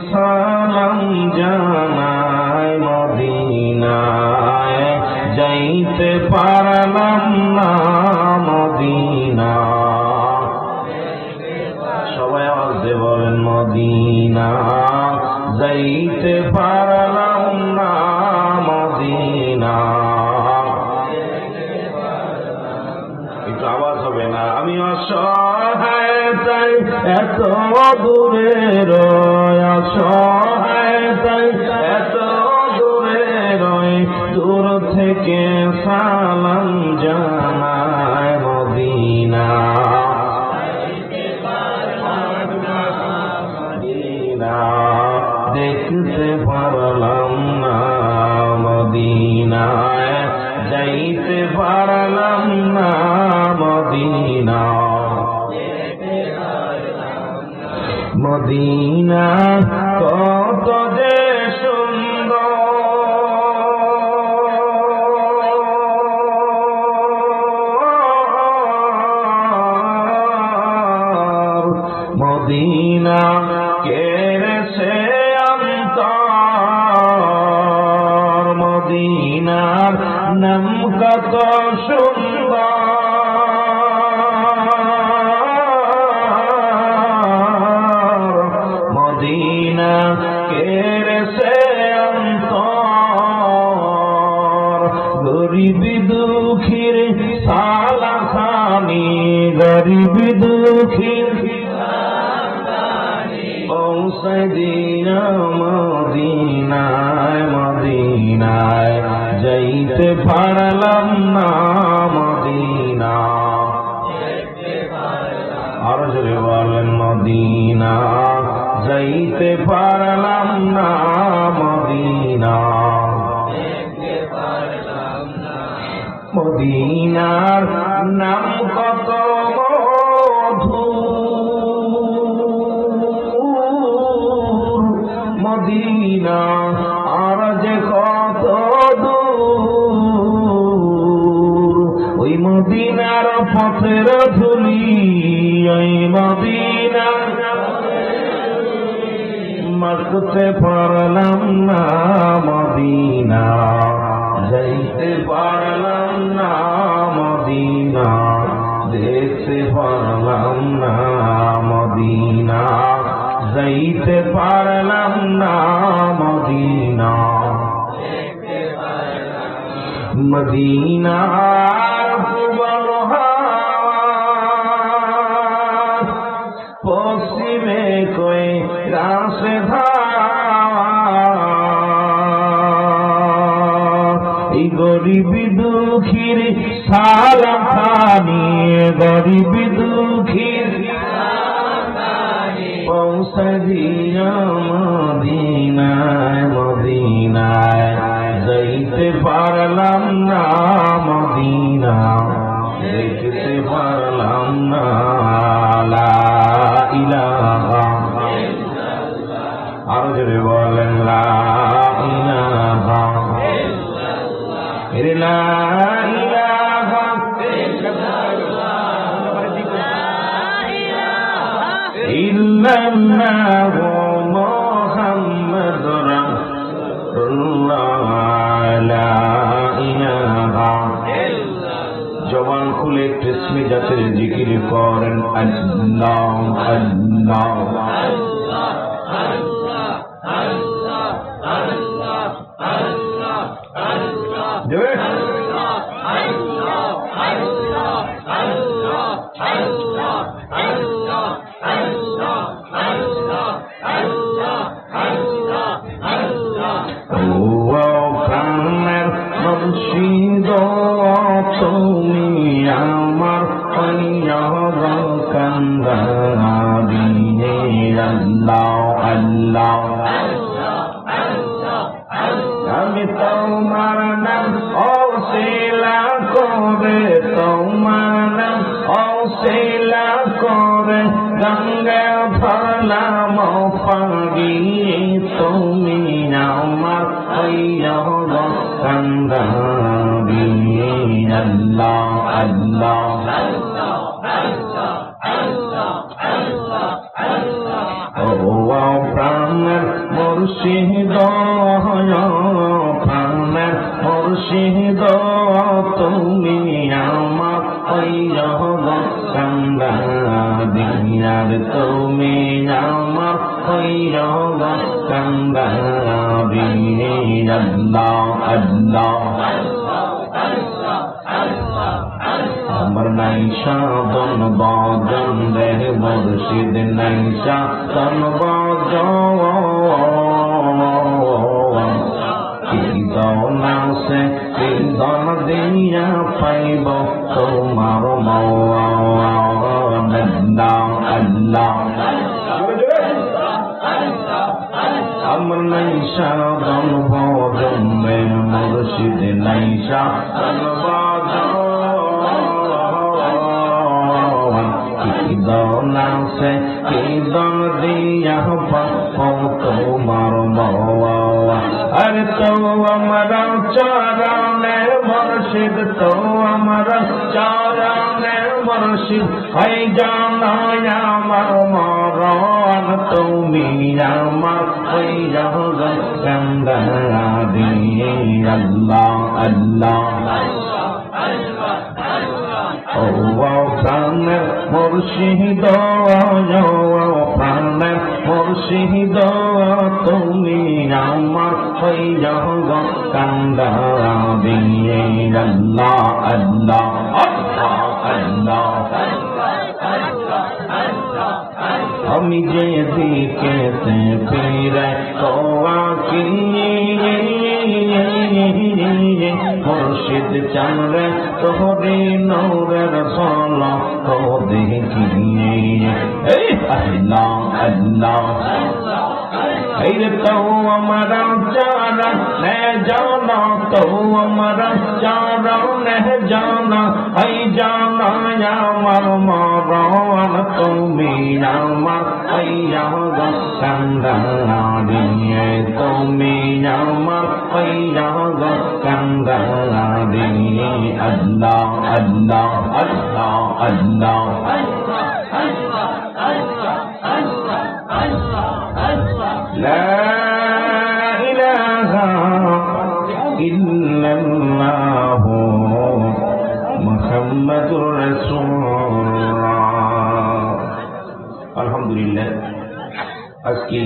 সালাম জানাই মদিনায় যাইতে পারলাম না মদিনা। সবাই আওয়াজ দিয়ে বলেন মদিনা যাইতে পারলাম না মদিনা। একটু আওয়াজ হবে না? আমি অসহায় তাই এত দূরে রয়, অসহায় তাই এত দূরে রয়, দূর থেকে সালাম জানায় মদিনা। দেখতে পারলাম না মদিনায় যাইতে পারলাম না মদিনা। মদিনা কত যে সুন্দর, মদিনা কেড়েছে অন্তর, মদিনার নাম কত সুন্দর, মদিনা কেড়েছে অন্তর। গরিব দুঃখীর সালাখানি, গরিব দুঃখীর পৌঁছে দিও মদিনায়, মদিনায় যাইতে পারলাম না মদিনা। আরো জোরে বলেন মদিনা যাইতে পারলাম না মদিনা। মদিনার নাম কত মধুর, মদিনা আর যে কত দূর, ওই মদিনার পথের ধুলি, ওই মদিনা মাখতে পারলাম না মদিনা যাইতে পারলাম না মদিনা। দেখতে পারলাম না মদিনা যাইতে পারলাম না মদিনা। মদিনার পূর্ব পশ্চিমে কই রাসে ধাওয়া, এই গরিব দুঃখীর সালাম খানি, গরিব দুঃখীর পৌঁছে দিও মদিনায়, মদিনায় যাইতে পারলাম না মদিনা। দেখতে পারলাম না লা ইলাহা, আরো জোরে বলেন লা ইলাহা, লা ইলাহা ইল্লাল্লাহু মুহাম্মাদুর রাসূলুল্লাহ। লা ইলাহা, জবান খুলে একটু ইসমে জাতের জিকির করেন আল্লাহ আল্লাহ আল্লাহ আল্লাহ আল্লাহ আল্লাহ আল্লাহ আল্লাহ আল্লাহ আল্লাহ আল্লাহ আল্লাহ আল্লাহ আল্লাহ আল্লাহ আল্লাহ আল্লাহ আল্লাহ আল্লাহ। ও প্রাণের মুর্শিদ তুমি আমার কান্দারি, আল্লাহ আল্লাহ আমি তোমার নাম অশিলা করে, তোমার নাম অশিলা করে গঙ্গা ফলাম পাগি, তুমি আমার কান্দারি, আল্লাহ আল্লাহ ও প্রাণের মুর্শিদ প্রাণের মুর্শিদ তুমি আমার কান্দার তুমি আমার কান্দারি আল্লাহ আল্লাহ আমার নাই সাধন বজন রে মুর্শিদ নাই সাধন বজন কীর্তন আছে কীর্তন দিয়া পাইব তোমার আল্লাহ আল্লাহ আমার নাই সাধন বজন রে মুর্শিদ নাই সাধন বজন কীর্তন আছে কীর্তন দিয়া পাব তোমার আরে তো আমার চরণে মুর্শিদ তো আমার চরণে মুর্শিদ হয় জানাই আমার মরণ তুমি আমার কান্দারি আল্লাহ আল্লাহ ও প্রাণের মুর্শিদ প্রাণের মুর্শিদ তুমি আমার কান্দারি আল্লাহ আল্লাহ আল্লাহ আমি যে দিকে ফিরে তো আকি মুর্শিদ চাঁদে তোরে নূরের ঝলক তো দেখি আল্লাহ আল্লাহ এই তো আমার চরণ জানা তো আমার চরণ জানা এই জানা আমার মরণ তুমি আমার কান্দারি তুমি আমার কান্দারি আল্লাহ আল্লাহ আল্লাহ আল্লাহ لا إله إلا الله محمد رسول الله الحمد لله আজকে